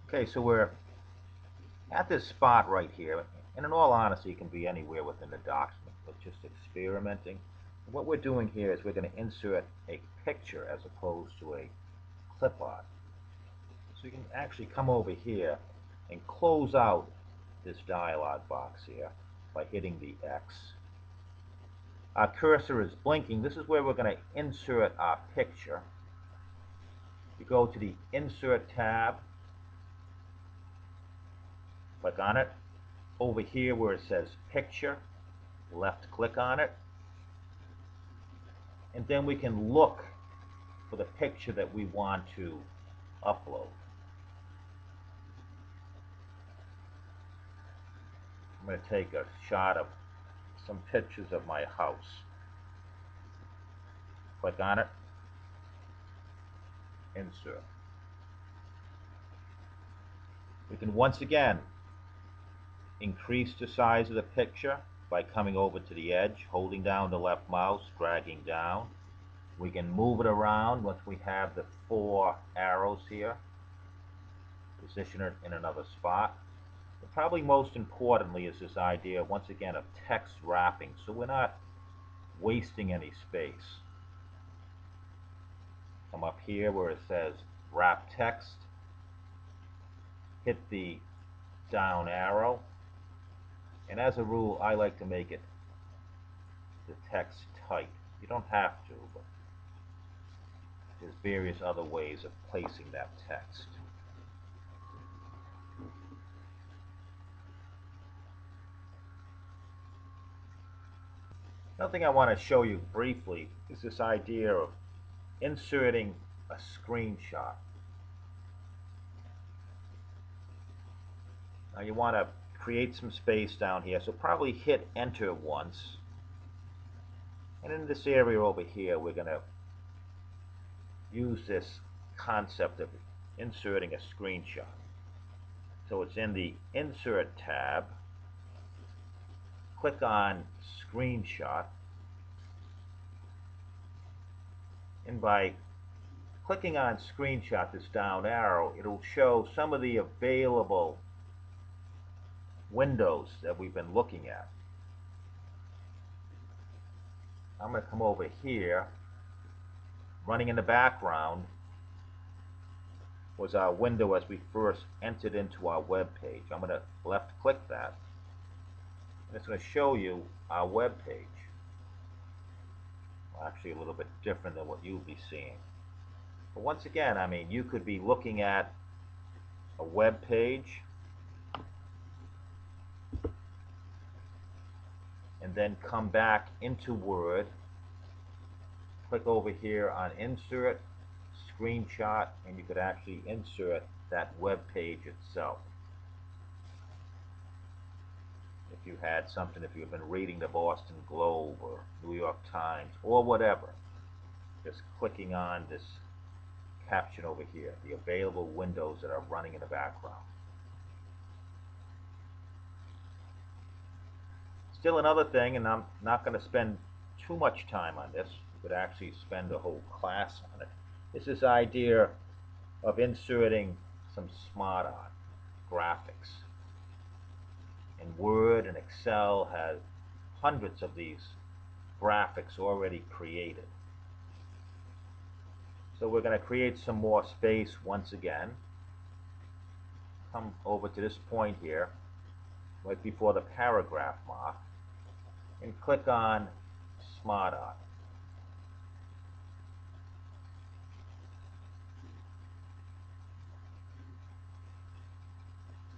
Okay, so we're at this spot right here, and in all honesty, it can be anywhere within the document. We're just experimenting. What we're doing here is we're going to insert a picture as opposed to a clip art. So you can actually come over here and close out this dialog box here by hitting the X. Our cursor is blinking. This is where we're going to insert our picture. You go to the Insert tab, click on it. Over here where it says Picture, left click on it, and then we can look for the picture that we want to upload. I'm going to take a shot of some pictures of my house. Click on it, insert. We can once again increase the size of the picture by coming over to the edge, holding down the left mouse, dragging down. We can move it around once we have the 4 arrows here. Position it in another spot. But probably most importantly is this idea, once again, of text wrapping, so we're not wasting any space. Come up here where it says wrap text, hit the down arrow, and as a rule I like to make it the text tight. You don't have to, but there's various other ways of placing that text. Another thing I want to show you briefly is this idea of inserting a screenshot. Now you want to create some space down here, so probably hit enter once. And in this area over here, we're going to use this concept of inserting a screenshot. So it's in the Insert tab. Click on Screenshot. And by clicking on Screenshot, this down arrow, it'll show some of the available windows that we've been looking at. I'm going to come over here. Running in the background was our window as we first entered into our web page. I'm going to left click that, and it's going to show you our web page. Well, actually a little bit different than what you'll be seeing. But once again, I mean, you could be looking at a web page and then come back into Word, click over here on Insert, Screenshot, and you could actually insert that web page itself. If you had something, if you've been reading the Boston Globe or New York Times or whatever, just clicking on this caption over here, the available windows that are running in the background. Still another thing, and I'm not going to spend too much time on this, we could actually spend a whole class on it, is this idea of inserting some smart art, graphics. And Word and Excel has hundreds of these graphics already created. So we're going to create some more space once again. Come over to this point here, right before the paragraph mark, and click on Smart Art.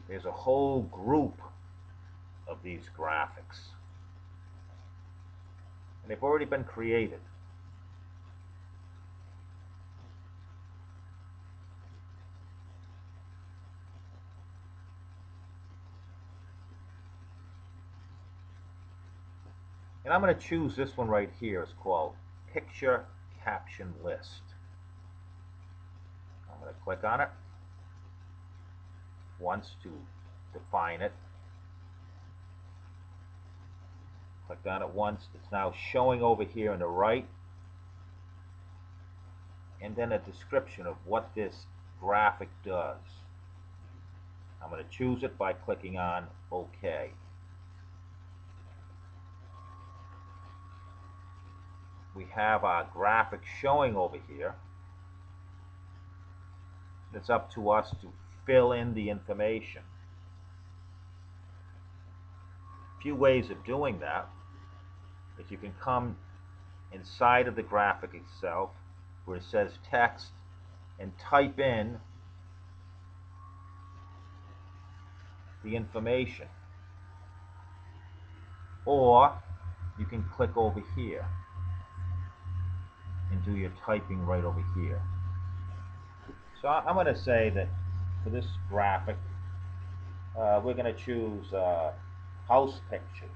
There's a whole group of these graphics, and they've already been created. And I'm going to choose this one right here. It's called Picture Caption List. I'm going to click on it once to define it. Clicked on it once. It's now showing over here on the right, and then a description of what this graphic does. I'm going to choose it by clicking on OK. We have our graphic showing over here. It's up to us to fill in the information. A few ways of doing that is you can come inside of the graphic itself where it says text and type in the information, or you can click over here and do your typing right over here. So I'm going to say that for this graphic we're going to choose house pictures.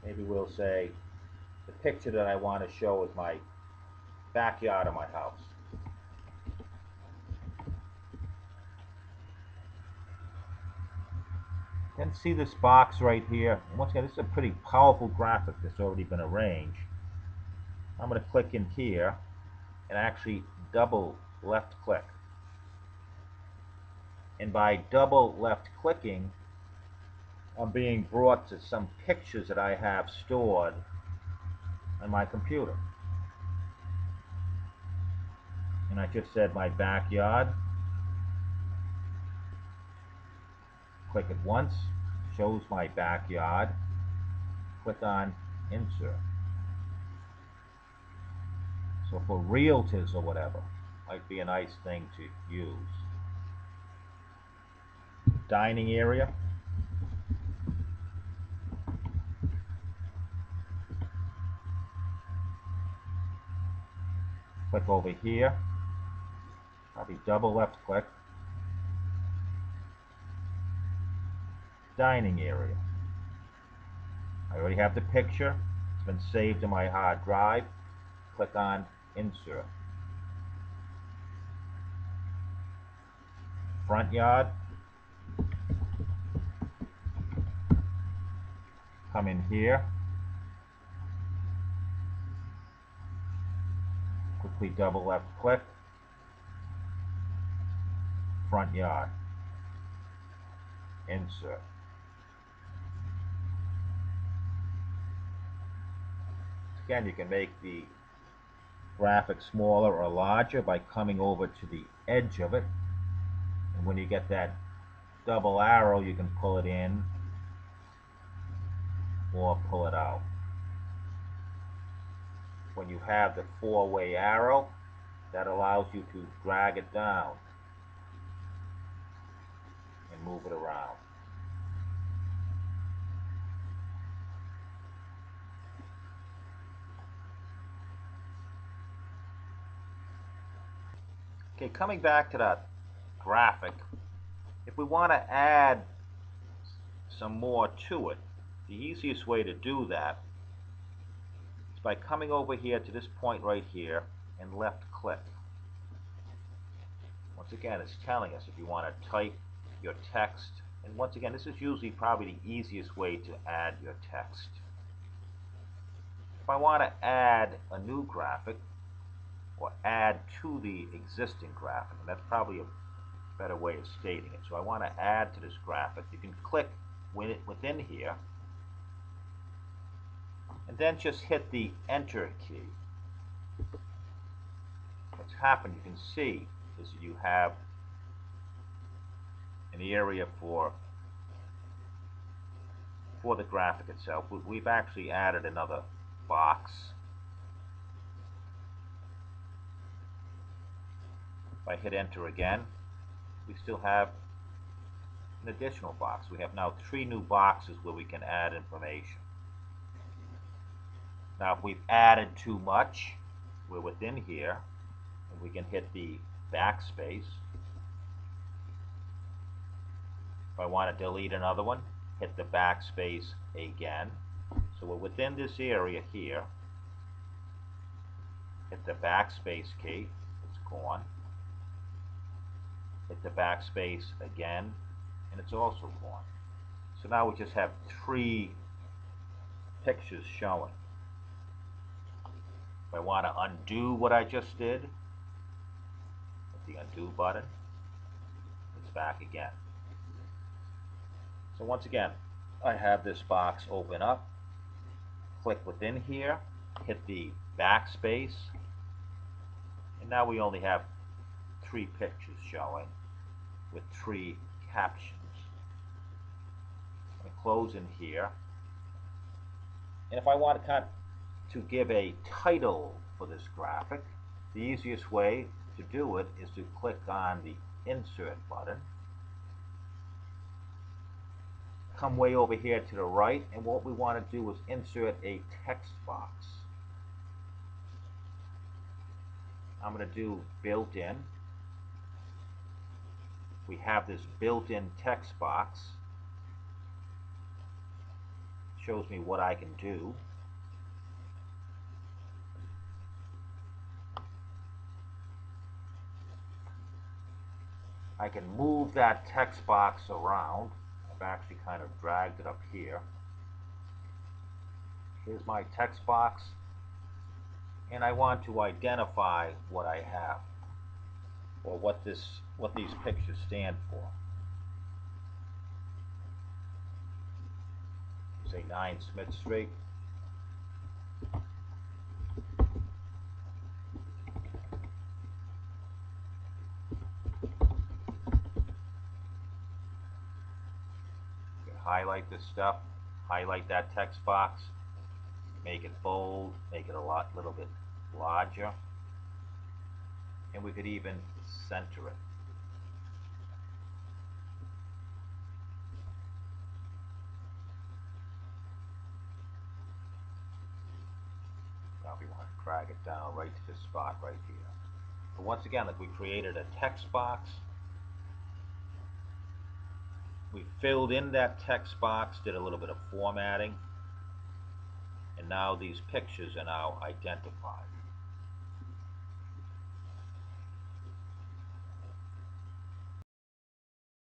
Maybe we'll say the picture that I want to show is my backyard of my house. Then see this box right here. And once again, this is a pretty powerful graphic that's already been arranged. I'm going to click in here and actually double left click. And by double left clicking, I'm being brought to some pictures that I have stored on my computer. And I just said my backyard. Click it once, shows my backyard. Click on insert. So for realtors or whatever, might be a nice thing to use. Dining area. Click over here. Probably double left click. Dining area. I already have the picture. It's been saved to my hard drive. Click on insert. Front yard. Come in here. Quickly double left click. Front yard. Insert. Again, you can make the graphic smaller or larger by coming over to the edge of it. And when you get that double arrow, you can pull it in or pull it out. When you have the four-way arrow, that allows you to drag it down and move it around. Okay, coming back to that graphic, if we want to add some more to it, the easiest way to do that is by coming over here to this point right here and left click. Once again, it's telling us if you want to type your text, and once again, this is usually probably the easiest way to add your text. If I want to add a new graphic or add to the existing graphic, and that's probably a better way of stating it. So I want to add to this graphic. You can click within here and then just hit the enter key. What's happened, you can see, is you have an area for the graphic itself. We've actually added another box. If I hit enter again, we still have an additional box. We have now 3 new boxes where we can add information. Now if we've added too much, we're within here and we can hit the backspace. If I want to delete another one, hit the backspace again. So we're within this area here. Hit the backspace key, it's gone. Hit the backspace again, and it's also gone. So now we just have 3 pictures showing. If I want to undo what I just did, hit the undo button. back again. So once again, I have this box open up, click within here, hit the backspace, and now we only have 3 pictures showing with 3 captions. I'm going to close in here, and if I want to give a title for this graphic, the easiest way to do it is to click on the Insert button, come way over here to the right, and what we want to do is insert a text box. I'm going to do built-in. We have this built-in text box. Shows me what I can do. I can move that text box around. I've actually kind of dragged it up here. Here's my text box, and I want to identify what I have, or what these pictures stand for. Say 9 Smith Street. You can highlight this stuff, highlight that text box, make it bold, make it a little bit larger, and we could even center it. Now we want to drag it down right to this spot right here. So once again, like, we created a text box. We filled in that text box, did a little bit of formatting, and now these pictures are now identified.